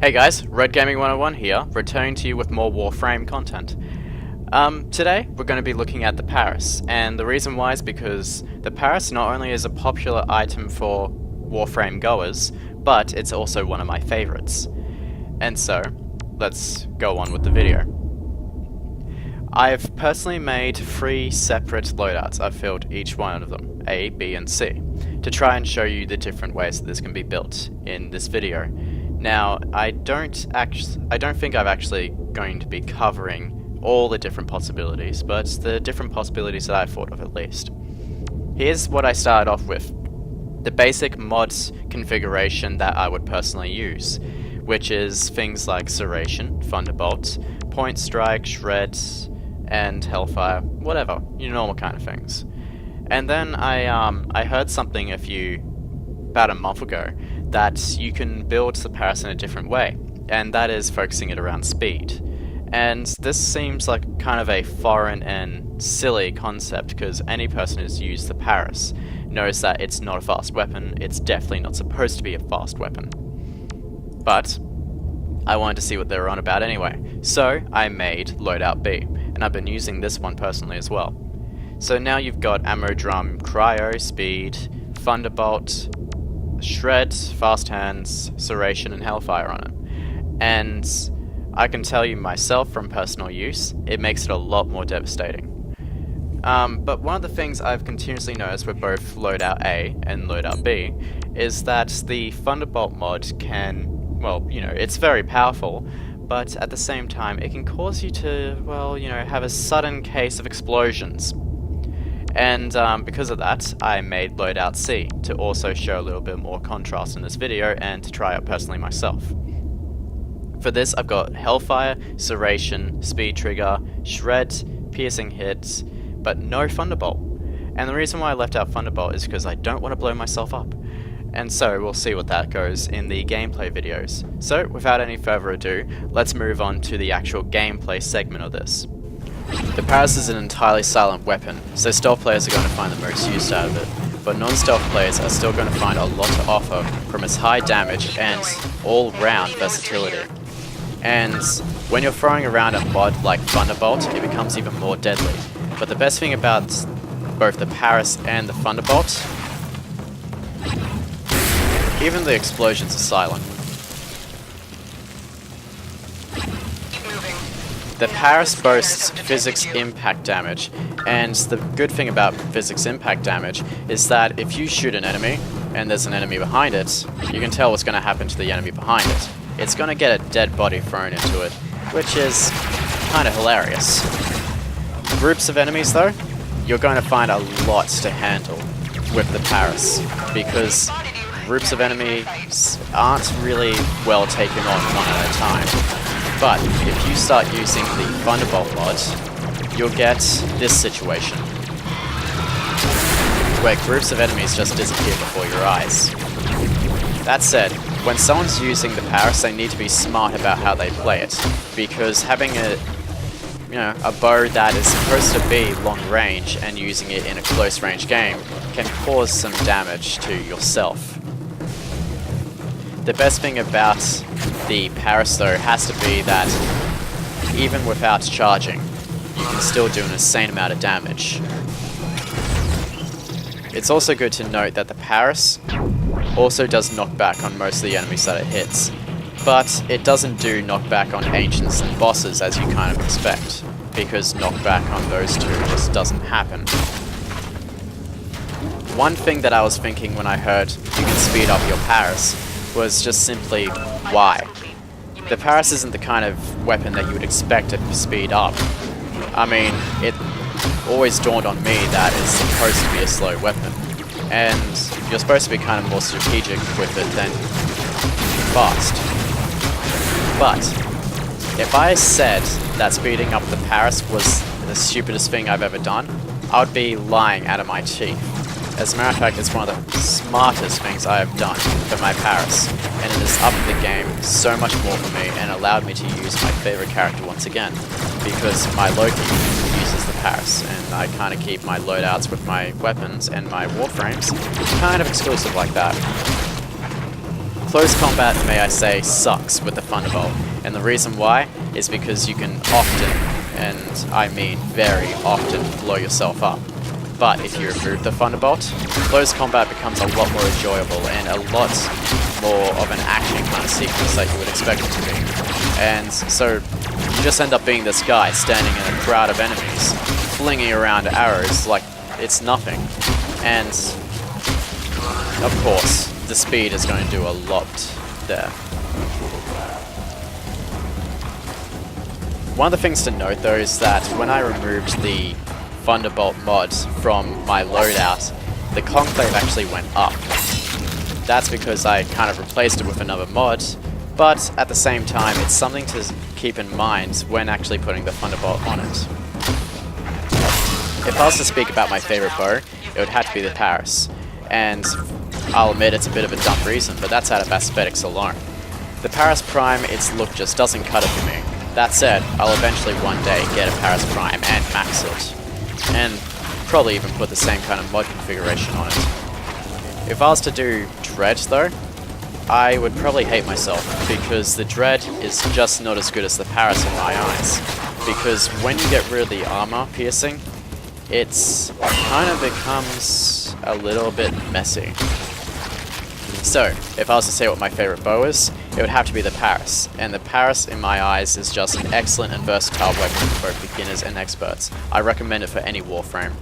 Hey guys, Red Gaming 101 here, returning to you with more Warframe content. Today we're going to be looking at the Paris, and the reason why is because the Paris not only is a popular item for Warframe goers, but it's also one of my favorites. And so, let's go on with the video. I've personally made 3 separate loadouts. I've filled each one of them, A, B, and C, to try and show you the different ways that this can be built in this video. Now, I don't think I'm actually going to be covering all the different possibilities, but the different possibilities that I've thought of at least. Here's what I started off with. The basic mods configuration that I would personally use, which is things like Serration, Thunderbolt, Point Strike, Shred, and Hellfire, whatever, your normal kind of things. And then I heard something about a month ago that you can build the Paris in a different way, and that is focusing it around speed. And this seems like kind of a foreign and silly concept, because any person who's used the Paris knows that it's not a fast weapon. It's definitely not supposed to be a fast weapon. But I wanted to see what they were on about anyway, so I made Loadout B, and I've been using this one personally as well. So now you've got Ammo Drum, Cryo, Speed, Thunderbolt, Shred, Fast Hands, Serration, and Hellfire on it. And I can tell you myself from personal use, it makes it a lot more devastating. But one of the things I've continuously noticed with both Loadout A and Loadout B is that the Thunderbolt mod can, well, it's very powerful, but at the same time it can cause you to, have a sudden case of explosions. And because of that, I made Loadout C to also show a little bit more contrast in this video and to try out personally myself. For this, I've got Hellfire, Serration, Speed Trigger, Shred, Piercing Hits, but no Thunderbolt. And the reason why I left out Thunderbolt is because I don't want to blow myself up. And so we'll see what that goes in the gameplay videos. So without any further ado, let's move on to the actual gameplay segment of this. The Paris is an entirely silent weapon, so stealth players are going to find the most use out of it, but non-stealth players are still going to find a lot to offer from its high damage and all-round versatility. And when you're throwing around a mod like Thunderbolt, it becomes even more deadly. But the best thing about both the Paris and the Thunderbolt, even the explosions are silent. The Paris boasts physics impact damage, and the good thing about physics impact damage is that if you shoot an enemy, and there's an enemy behind it, you can tell what's going to happen to the enemy behind it. It's going to get a dead body thrown into it, which is kind of hilarious. Groups of enemies though, you're going to find a lot to handle with the Paris, because groups of enemies aren't really well taken on one at a time. But if you start using the Thunderbolt mod, you'll get this situation, where groups of enemies just disappear before your eyes. That said, when someone's using the Paris, they need to be smart about how they play it, because having a bow that is supposed to be long range and using it in a close range game can cause some damage to yourself. The best thing about the Paris though has to be that even without charging, you can still do an insane amount of damage. It's also good to note that the Paris also does knockback on most of the enemies that it hits, but it doesn't do knockback on Ancients and Bosses as you kind of expect, because knockback on those two just doesn't happen. One thing that I was thinking when I heard you can speed up your Paris was just simply, why? The Paris isn't the kind of weapon that you would expect to speed up. I mean, it always dawned on me that it's supposed to be a slow weapon, and you're supposed to be kind of more strategic with it than fast. But if I said that speeding up the Paris was the stupidest thing I've ever done, I would be lying out of my teeth. As a matter of fact, it's one of the smartest things I have done for my Paris, and it has upped the game so much more for me and allowed me to use my favorite character once again, because my Loki uses the Paris, and I kind of keep my loadouts with my weapons and my Warframes kind of exclusive like that. Close combat, may I say, sucks with the Thunderbolt, and the reason why is because you can often, and I mean very often, blow yourself up. But if you remove the Thunderbolt, close combat becomes a lot more enjoyable and a lot more of an action kind of sequence that you would expect it to be. And so you just end up being this guy standing in a crowd of enemies, flinging around arrows like it's nothing. And of course, the speed is going to do a lot there. One of the things to note though is that when I removed the Thunderbolt mod from my loadout, the Conclave actually went up. That's because I kind of replaced it with another mod, but at the same time it's something to keep in mind when actually putting the Thunderbolt on it. If I was to speak about my favorite bow, it would have to be the Paris, and I'll admit it's a bit of a dumb reason, but that's out of aesthetics alone. The Paris Prime, its look just doesn't cut it for me. That said, I'll eventually one day get a Paris Prime and max it. And probably even put the same kind of mod configuration on it. If I was to do Dread though, I would probably hate myself, because the Dread is just not as good as the Paris in my eyes. Because when you get rid of the armor piercing, it's kind of becomes a little bit messy. So, if I was to say what my favorite bow is, it would have to be the Paris, and the Paris in my eyes is just an excellent and versatile weapon for both beginners and experts. I recommend it for any warframe.